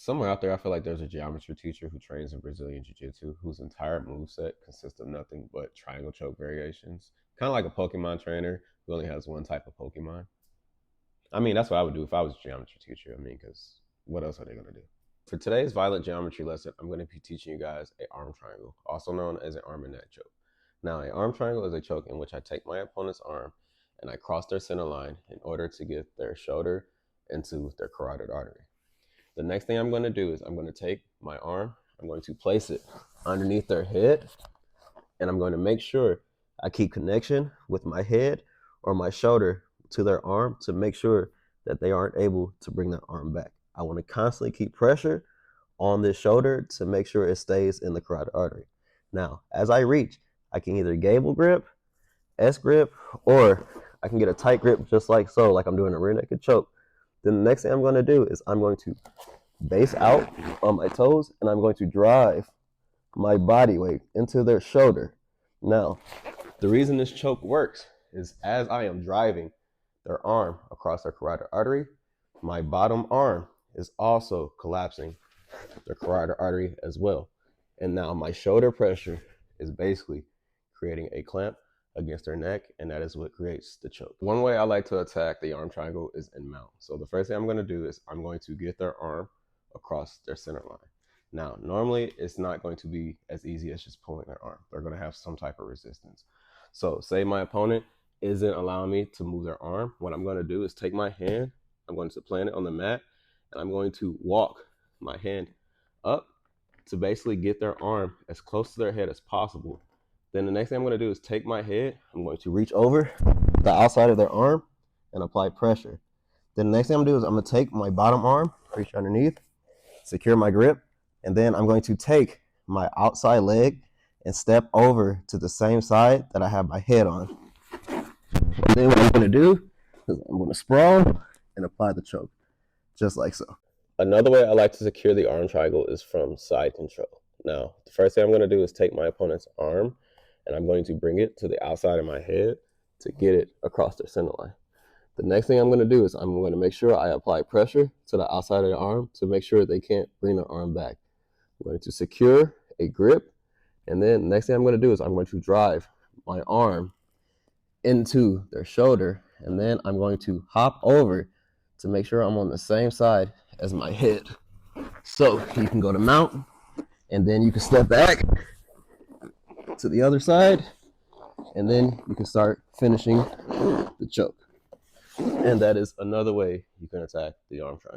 Somewhere out there, I feel like there's a geometry teacher who trains in Brazilian Jiu-Jitsu whose entire moveset consists of nothing but triangle choke variations. Kind of like a Pokemon trainer who only has one type of Pokemon. I mean, that's what I would do if I was a geometry teacher. I mean, because what else are they going to do? For today's violent geometry lesson, I'm going to be teaching you guys a arm triangle, also known as an arm and neck choke. Now, an arm triangle is a choke in which I take my opponent's arm and I cross their center line in order to get their shoulder into their carotid artery. The next thing I'm going to do is I'm going to take my arm, I'm going to place it underneath their head, and I'm going to make sure I keep connection with my head or my shoulder to their arm to make sure that they aren't able to bring their arm back. I want to constantly keep pressure on this shoulder to make sure it stays in the carotid artery. Now, as I reach, I can either gable grip, S grip, or I can get a tight grip just like so, like I'm doing a rear naked choke. Then the next thing I'm going to do is I'm going to base out on my toes and I'm going to drive my body weight into their shoulder. Now, the reason this choke works is as I am driving their arm across their carotid artery, my bottom arm is also collapsing the carotid artery as well. And now my shoulder pressure is basically creating a clamp against their neck, and that is what creates the choke. One way I like to attack the arm triangle is in mount. So the first thing I'm going to do is I'm going to get their arm across their center line. Now, normally it's not going to be as easy as just pulling their arm. They're going to have some type of resistance. So say my opponent isn't allowing me to move their arm. What I'm going to do is take my hand, I'm going to plant it on the mat, and I'm going to walk my hand up to basically get their arm as close to their head as possible. Then the next thing I'm going to do is take my head, I'm going to reach over the outside of their arm and apply pressure. Then the next thing I'm going to do is I'm going to take my bottom arm, reach underneath, secure my grip, and then I'm going to take my outside leg and step over to the same side that I have my head on. And then what I'm going to do is I'm going to sprawl and apply the choke, just like so. Another way I like to secure the arm triangle is from side control. Now, the first thing I'm going to do is take my opponent's arm and I'm going to bring it to the outside of my head to get it across their center line. The next thing I'm going to do is I'm going to make sure I apply pressure to the outside of the arm to make sure they can't bring their arm back. I'm going to secure a grip, and then the next thing I'm going to do is I'm going to drive my arm into their shoulder, and then I'm going to hop over to make sure I'm on the same side as my head. So you can go to mount, and then you can step back to the other side, and then you can start finishing the choke. And that is another way you can attack the arm triangle.